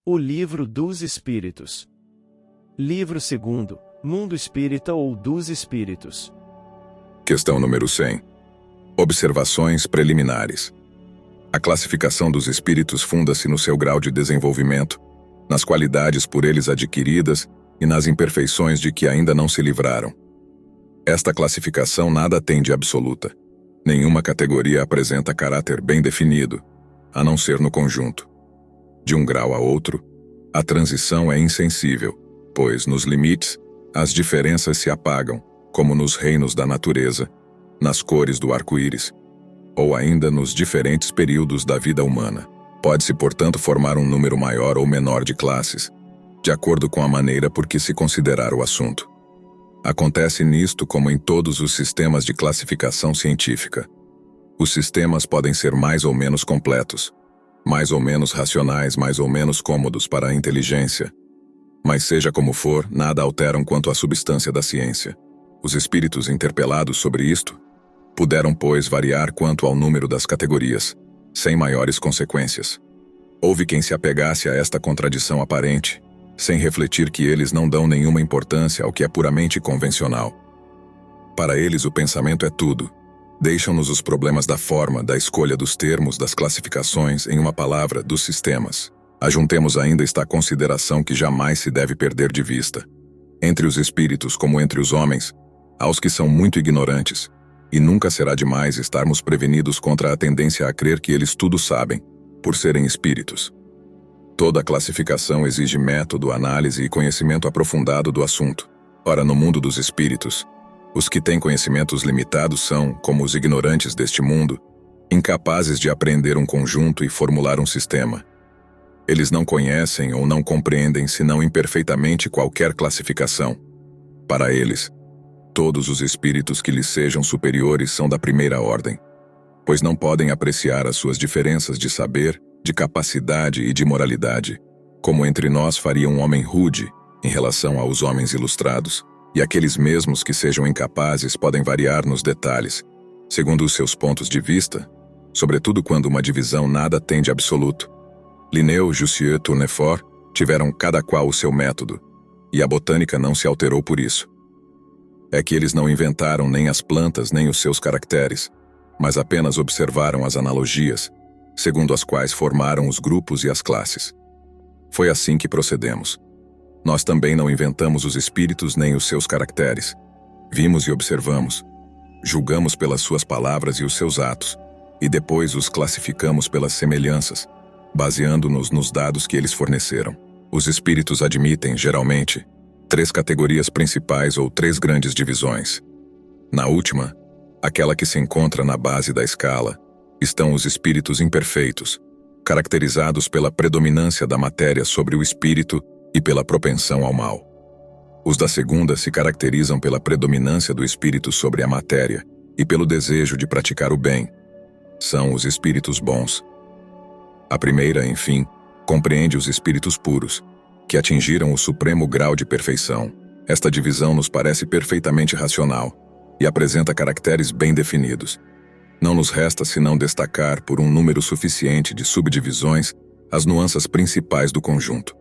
O Livro dos Espíritos. Livro 2º, Mundo Espírita ou dos Espíritos. Questão número 100. Observações preliminares. A classificação dos espíritos funda-se no seu grau de desenvolvimento, nas qualidades por eles adquiridas e nas imperfeições de que ainda não se livraram. Esta classificação nada tem de absoluta. Nenhuma categoria apresenta caráter bem definido, a não ser no conjunto. De um grau a outro, a transição é insensível, pois, nos limites, as diferenças se apagam, como nos reinos da natureza, nas cores do arco-íris, ou ainda nos diferentes períodos da vida humana. Pode-se, portanto, formar um número maior ou menor de classes, de acordo com a maneira por que se considerar o assunto. Acontece nisto como em todos os sistemas de classificação científica. Os sistemas podem ser mais ou menos completos, mais ou menos racionais, mais ou menos cômodos para a inteligência. Mas seja como for, nada alteram quanto à substância da ciência. Os espíritos interpelados sobre isto puderam, pois, variar quanto ao número das categorias, sem maiores consequências. Houve quem se apegasse a esta contradição aparente, sem refletir que eles não dão nenhuma importância ao que é puramente convencional. Para eles o pensamento é tudo. Deixam-nos os problemas da forma, da escolha dos termos, das classificações, em uma palavra, dos sistemas. Ajuntemos ainda esta consideração que jamais se deve perder de vista. Entre os espíritos, como entre os homens, há os que são muito ignorantes, e nunca será demais estarmos prevenidos contra a tendência a crer que eles tudo sabem, por serem espíritos. Toda classificação exige método, análise e conhecimento aprofundado do assunto. Ora, no mundo dos espíritos, os que têm conhecimentos limitados são, como os ignorantes deste mundo, incapazes de aprender um conjunto e formular um sistema. Eles não conhecem ou não compreendem senão imperfeitamente qualquer classificação. Para eles, todos os espíritos que lhes sejam superiores são da primeira ordem, pois não podem apreciar as suas diferenças de saber, de capacidade e de moralidade, como entre nós faria um homem rude em relação aos homens ilustrados, e aqueles mesmos que sejam incapazes podem variar nos detalhes, segundo os seus pontos de vista, sobretudo quando uma divisão nada tem de absoluto. Linneu, Jussieu, Tournefort tiveram cada qual o seu método, e a botânica não se alterou por isso. É que eles não inventaram nem as plantas nem os seus caracteres, mas apenas observaram as analogias, segundo as quais formaram os grupos e as classes. Foi assim que procedemos. Nós também não inventamos os espíritos nem os seus caracteres. Vimos e observamos, julgamos pelas suas palavras e os seus atos, e depois os classificamos pelas semelhanças, baseando-nos nos dados que eles forneceram. Os espíritos admitem, geralmente, 3 categorias principais ou 3 grandes divisões. Na última, aquela que se encontra na base da escala, estão os espíritos imperfeitos, caracterizados pela predominância da matéria sobre o espírito e pela propensão ao mal. Os da segunda se caracterizam pela predominância do espírito sobre a matéria e pelo desejo de praticar o bem. São os espíritos bons. A primeira, enfim, compreende os espíritos puros, que atingiram o supremo grau de perfeição. Esta divisão nos parece perfeitamente racional e apresenta caracteres bem definidos. Não nos resta senão destacar, por um número suficiente de subdivisões, as nuances principais do conjunto.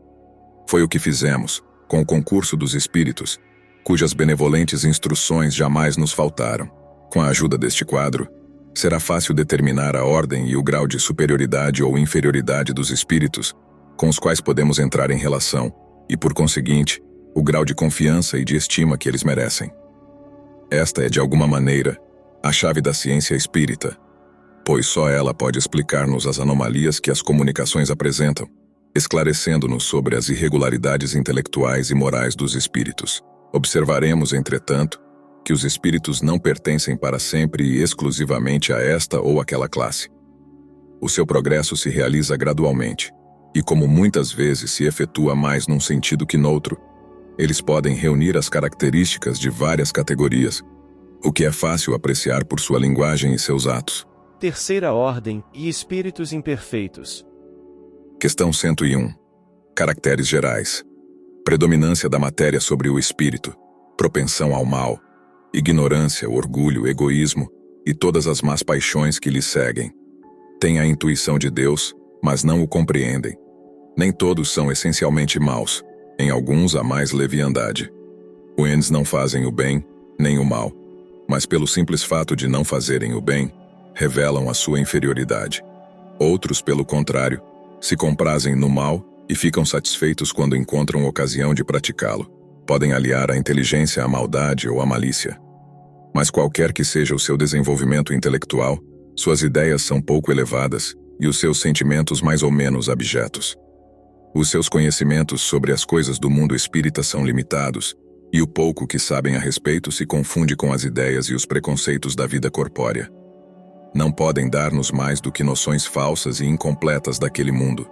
Foi o que fizemos, com o concurso dos espíritos, cujas benevolentes instruções jamais nos faltaram. Com a ajuda deste quadro, será fácil determinar a ordem e o grau de superioridade ou inferioridade dos espíritos, com os quais podemos entrar em relação, e, por conseguinte, o grau de confiança e de estima que eles merecem. Esta é, de alguma maneira, a chave da ciência espírita, pois só ela pode explicar-nos as anomalias que as comunicações apresentam, esclarecendo-nos sobre as irregularidades intelectuais e morais dos espíritos. Observaremos, entretanto, que os espíritos não pertencem para sempre e exclusivamente a esta ou aquela classe. O seu progresso se realiza gradualmente, e como muitas vezes se efetua mais num sentido que noutro, eles podem reunir as características de várias categorias, o que é fácil apreciar por sua linguagem e seus atos. Terceira ordem e espíritos imperfeitos. Questão 101. Caracteres gerais. Predominância da matéria sobre o espírito, propensão ao mal, ignorância, orgulho, egoísmo e todas as más paixões que lhe seguem. Têm a intuição de Deus, mas não o compreendem. Nem todos são essencialmente maus, em alguns há mais leviandade. Os não fazem o bem, nem o mal, mas pelo simples fato de não fazerem o bem, revelam a sua inferioridade. Outros, pelo contrário, se comprazem no mal e ficam satisfeitos quando encontram ocasião de praticá-lo. Podem aliar a inteligência à maldade ou à malícia. Mas qualquer que seja o seu desenvolvimento intelectual, suas ideias são pouco elevadas e os seus sentimentos mais ou menos abjetos. Os seus conhecimentos sobre as coisas do mundo espírita são limitados, e o pouco que sabem a respeito se confunde com as ideias e os preconceitos da vida corpórea. Não podem dar-nos mais do que noções falsas e incompletas daquele mundo,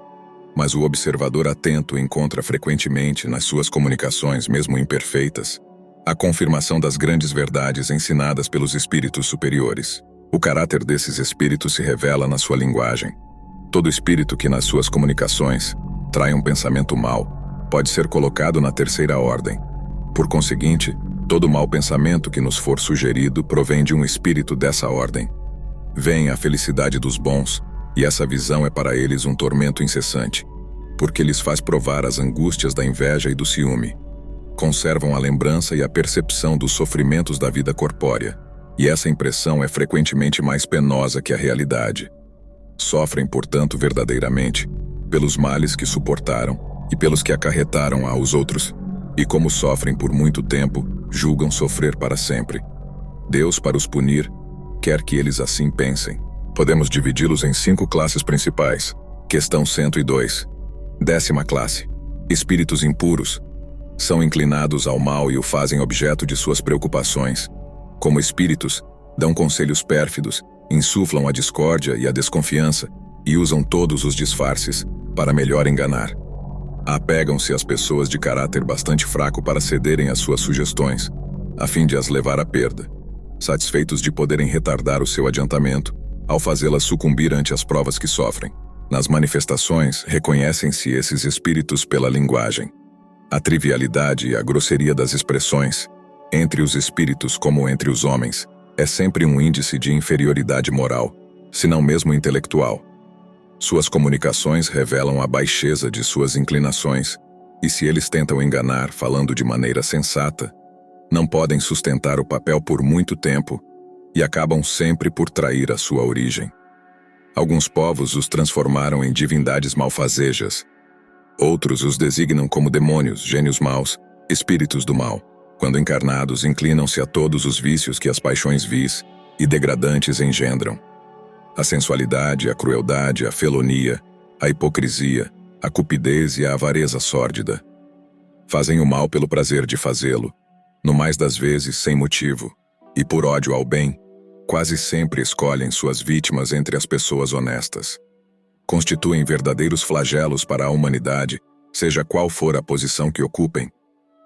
mas o observador atento encontra frequentemente nas suas comunicações, mesmo imperfeitas, a confirmação das grandes verdades ensinadas pelos espíritos superiores. O caráter desses espíritos se revela na sua linguagem. Todo espírito que nas suas comunicações trai um pensamento mau pode ser colocado na terceira ordem. Por conseguinte, todo mau pensamento que nos for sugerido provém de um espírito dessa ordem. Vem a felicidade dos bons, e essa visão é para eles um tormento incessante, porque lhes faz provar as angústias da inveja e do ciúme. Conservam a lembrança e a percepção dos sofrimentos da vida corpórea, e essa impressão é frequentemente mais penosa que a realidade. Sofrem, portanto, verdadeiramente, pelos males que suportaram e pelos que acarretaram aos outros, e como sofrem por muito tempo, julgam sofrer para sempre. Deus, para os punir, quer que eles assim pensem. Podemos dividi-los em 5 classes principais. Questão 102. 10ª classe. Espíritos impuros. São inclinados ao mal e o fazem objeto de suas preocupações. Como espíritos, dão conselhos pérfidos, insuflam a discórdia e a desconfiança e usam todos os disfarces para melhor enganar. Apegam-se às pessoas de caráter bastante fraco para cederem às suas sugestões, a fim de as levar à perda, satisfeitos de poderem retardar o seu adiantamento, ao fazê-las sucumbir ante as provas que sofrem. Nas manifestações, reconhecem-se esses espíritos pela linguagem. A trivialidade e a grosseria das expressões, entre os espíritos como entre os homens, é sempre um índice de inferioridade moral, se não mesmo intelectual. Suas comunicações revelam a baixeza de suas inclinações, e se eles tentam enganar falando de maneira sensata, não podem sustentar o papel por muito tempo e acabam sempre por trair a sua origem. Alguns povos os transformaram em divindades malfazejas. Outros os designam como demônios, gênios maus, espíritos do mal. Quando encarnados, inclinam-se a todos os vícios que as paixões vis e degradantes engendram. A sensualidade, a crueldade, a felonia, a hipocrisia, a cupidez e a avareza sórdida. Fazem o mal pelo prazer de fazê-lo, no mais das vezes sem motivo, e por ódio ao bem, quase sempre escolhem suas vítimas entre as pessoas honestas. Constituem verdadeiros flagelos para a humanidade, seja qual for a posição que ocupem,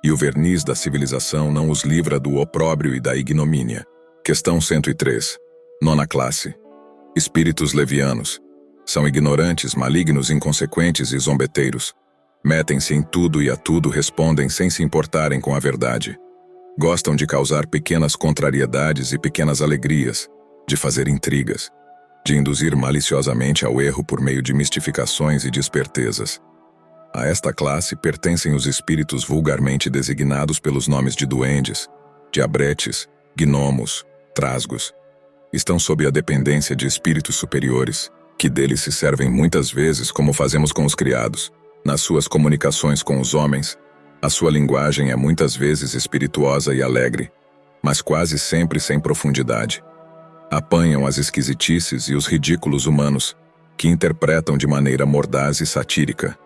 e o verniz da civilização não os livra do opróbrio e da ignomínia. Questão 103. 9ª classe. Espíritos levianos. São ignorantes, malignos, inconsequentes e zombeteiros. Metem-se em tudo e a tudo respondem sem se importarem com a verdade. Gostam de causar pequenas contrariedades e pequenas alegrias, de fazer intrigas, de induzir maliciosamente ao erro por meio de mistificações e de espertezas. A esta classe pertencem os espíritos vulgarmente designados pelos nomes de duendes, diabretes, gnomos, trasgos. Estão sob a dependência de espíritos superiores, que deles se servem muitas vezes como fazemos com os criados. Nas suas comunicações com os homens, a sua linguagem é muitas vezes espirituosa e alegre, mas quase sempre sem profundidade. Apanham as esquisitices e os ridículos humanos, que interpretam de maneira mordaz e satírica.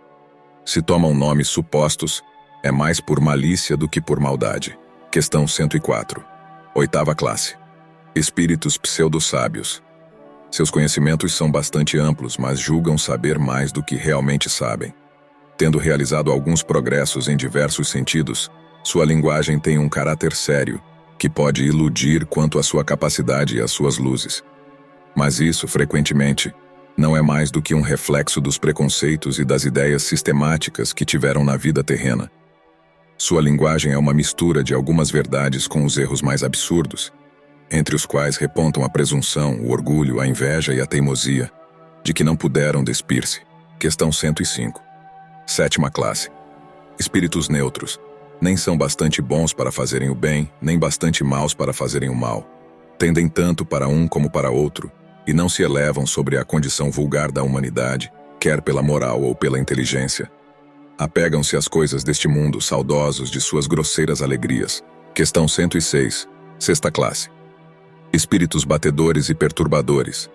Se tomam nomes supostos, é mais por malícia do que por maldade. Questão 104. 8ª classe. Espíritos pseudo-sábios. Seus conhecimentos são bastante amplos, mas julgam saber mais do que realmente sabem. Tendo realizado alguns progressos em diversos sentidos, sua linguagem tem um caráter sério, que pode iludir quanto à sua capacidade e às suas luzes. Mas isso, frequentemente, não é mais do que um reflexo dos preconceitos e das ideias sistemáticas que tiveram na vida terrena. Sua linguagem é uma mistura de algumas verdades com os erros mais absurdos, entre os quais repontam a presunção, o orgulho, a inveja e a teimosia, de que não puderam despir-se. Questão 105. Sétima classe. Espíritos neutros. Nem são bastante bons para fazerem o bem, nem bastante maus para fazerem o mal. Tendem tanto para um como para outro, e não se elevam sobre a condição vulgar da humanidade, quer pela moral ou pela inteligência. Apegam-se às coisas deste mundo, saudosos de suas grosseiras alegrias. Questão 106. Sexta classe. Espíritos batedores e perturbadores.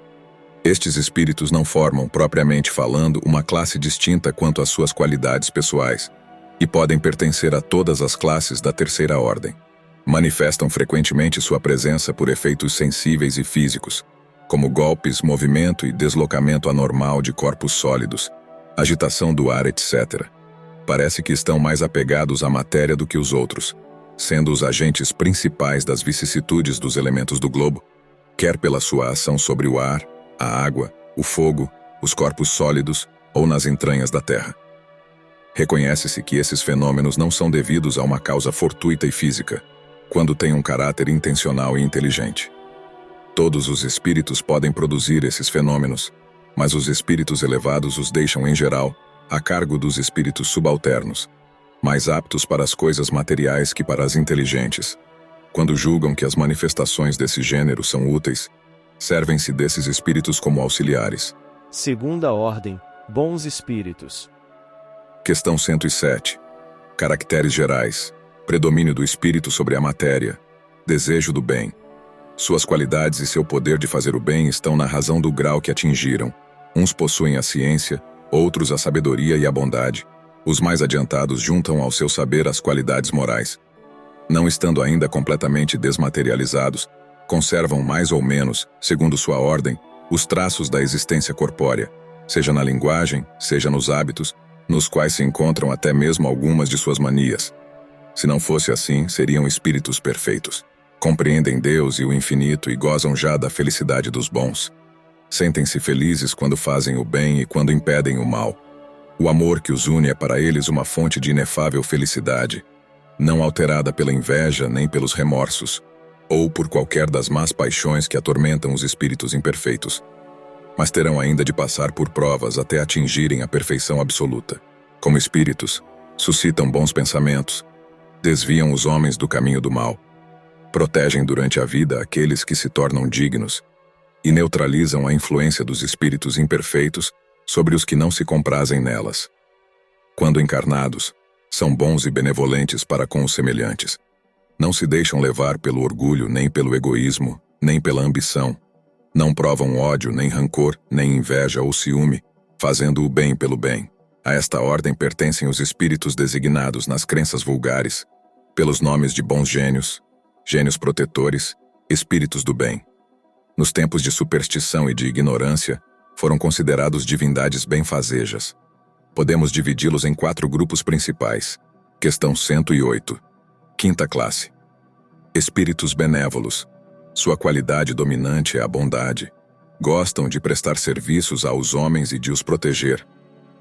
Estes espíritos não formam, propriamente falando, uma classe distinta quanto às suas qualidades pessoais, e podem pertencer a todas as classes da terceira ordem. Manifestam frequentemente sua presença por efeitos sensíveis e físicos, como golpes, movimento e deslocamento anormal de corpos sólidos, agitação do ar, etc. Parece que estão mais apegados à matéria do que os outros, sendo os agentes principais das vicissitudes dos elementos do globo, quer pela sua ação sobre o ar, a água, o fogo, os corpos sólidos ou nas entranhas da terra. Reconhece-se que esses fenômenos não são devidos a uma causa fortuita e física, quando têm um caráter intencional e inteligente. Todos os espíritos podem produzir esses fenômenos, mas os espíritos elevados os deixam, em geral, a cargo dos espíritos subalternos, mais aptos para as coisas materiais que para as inteligentes. Quando julgam que as manifestações desse gênero são úteis, servem-se desses espíritos como auxiliares. Segunda ordem, bons espíritos. Questão 107. Caracteres gerais. Predomínio do espírito sobre a matéria. Desejo do bem. Suas qualidades e seu poder de fazer o bem estão na razão do grau que atingiram. Uns possuem a ciência, outros a sabedoria e a bondade. Os mais adiantados juntam ao seu saber as qualidades morais. Não estando ainda completamente desmaterializados, conservam mais ou menos, segundo sua ordem, os traços da existência corpórea, seja na linguagem, seja nos hábitos, nos quais se encontram até mesmo algumas de suas manias. Se não fosse assim, seriam espíritos perfeitos. Compreendem Deus e o infinito e gozam já da felicidade dos bons. Sentem-se felizes quando fazem o bem e quando impedem o mal. O amor que os une é para eles uma fonte de inefável felicidade, não alterada pela inveja nem pelos remorsos, ou por qualquer das más paixões que atormentam os espíritos imperfeitos. Mas terão ainda de passar por provas até atingirem a perfeição absoluta. Como espíritos, suscitam bons pensamentos, desviam os homens do caminho do mal, protegem durante a vida aqueles que se tornam dignos e neutralizam a influência dos espíritos imperfeitos sobre os que não se comprazem nelas. Quando encarnados, são bons e benevolentes para com os semelhantes. Não se deixam levar pelo orgulho, nem pelo egoísmo, nem pela ambição. Não provam ódio, nem rancor, nem inveja ou ciúme, fazendo o bem pelo bem. A esta ordem pertencem os espíritos designados nas crenças vulgares, pelos nomes de bons gênios, gênios protetores, espíritos do bem. Nos tempos de superstição e de ignorância, foram considerados divindades benfazejas. Podemos dividi-los em 4 grupos principais. Questão 108. Quinta classe. Espíritos benévolos. Sua qualidade dominante é a bondade. Gostam de prestar serviços aos homens e de os proteger.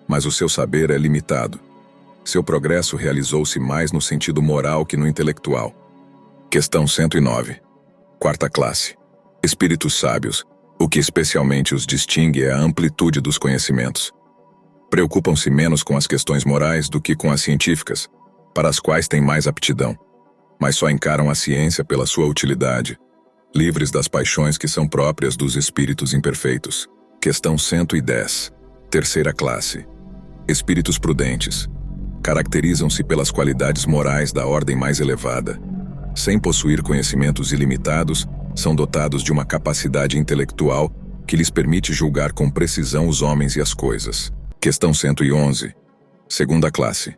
Mas o seu saber é limitado. Seu progresso realizou-se mais no sentido moral que no intelectual. Questão 109. Quarta classe. Espíritos sábios. O que especialmente os distingue é a amplitude dos conhecimentos. Preocupam-se menos com as questões morais do que com as científicas, para as quais têm mais aptidão, mas só encaram a ciência pela sua utilidade, livres das paixões que são próprias dos espíritos imperfeitos. Questão 110. Terceira classe. Espíritos prudentes. Caracterizam-se pelas qualidades morais da ordem mais elevada. Sem possuir conhecimentos ilimitados, são dotados de uma capacidade intelectual que lhes permite julgar com precisão os homens e as coisas. Questão 111. Segunda classe.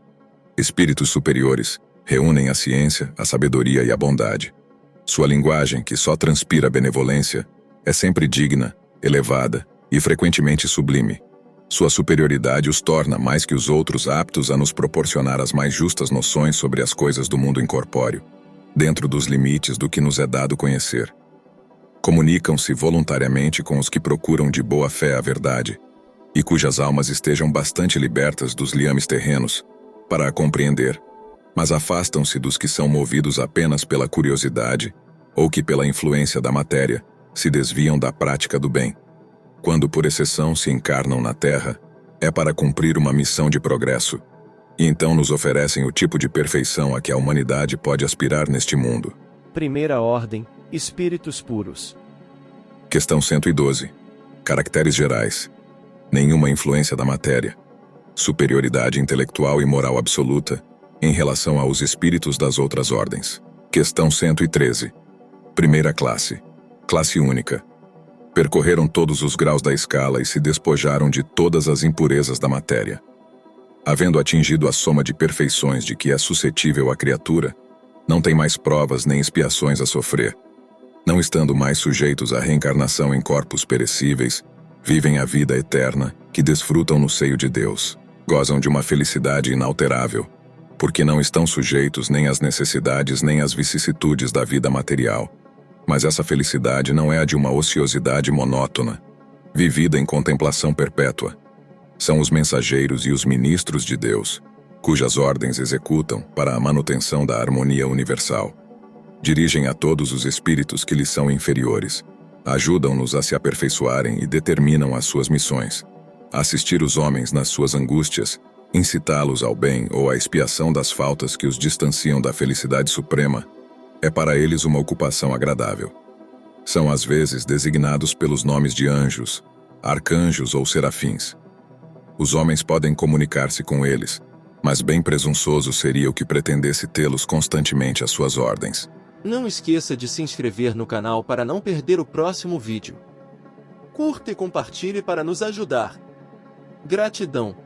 Espíritos superiores reúnem a ciência, a sabedoria e a bondade. Sua linguagem, que só transpira benevolência, é sempre digna, elevada e frequentemente sublime. Sua superioridade os torna mais que os outros aptos a nos proporcionar as mais justas noções sobre as coisas do mundo incorpóreo, dentro dos limites do que nos é dado conhecer. Comunicam-se voluntariamente com os que procuram de boa fé a verdade, e cujas almas estejam bastante libertas dos liames terrenos, para a compreender, mas afastam-se dos que são movidos apenas pela curiosidade, ou que pela influência da matéria, se desviam da prática do bem. Quando por exceção se encarnam na terra, É para cumprir uma missão de progresso, e então nos oferecem o tipo de perfeição a que a humanidade pode aspirar neste mundo. Primeira ordem, espíritos puros. Questão 112. Caracteres gerais. Nenhuma influência da matéria. Superioridade intelectual e moral absoluta em relação aos espíritos das outras ordens. Questão 113. Primeira classe. Classe única. Percorreram todos os graus da escala e se despojaram de todas as impurezas da matéria. Havendo atingido a soma de perfeições de que é suscetível a criatura, não tem mais provas nem expiações a sofrer. Não estando mais sujeitos à reencarnação em corpos perecíveis, vivem a vida eterna que desfrutam no seio de Deus. Gozam de uma felicidade inalterável, porque não estão sujeitos nem às necessidades nem às vicissitudes da vida material. Mas essa felicidade não é a de uma ociosidade monótona, vivida em contemplação perpétua. São os mensageiros e os ministros de Deus, cujas ordens executam para a manutenção da harmonia universal. Dirigem a todos os espíritos que lhes são inferiores, ajudam-nos a se aperfeiçoarem e determinam as suas missões. Assistir os homens nas suas angústias, incitá-los ao bem ou à expiação das faltas que os distanciam da felicidade suprema, é para eles uma ocupação agradável. São às vezes designados pelos nomes de anjos, arcanjos ou serafins. Os homens podem comunicar-se com eles, mas bem presunçoso seria o que pretendesse tê-los constantemente às suas ordens. Não esqueça de se inscrever no canal para não perder o próximo vídeo. Curta e compartilhe para nos ajudar. Gratidão.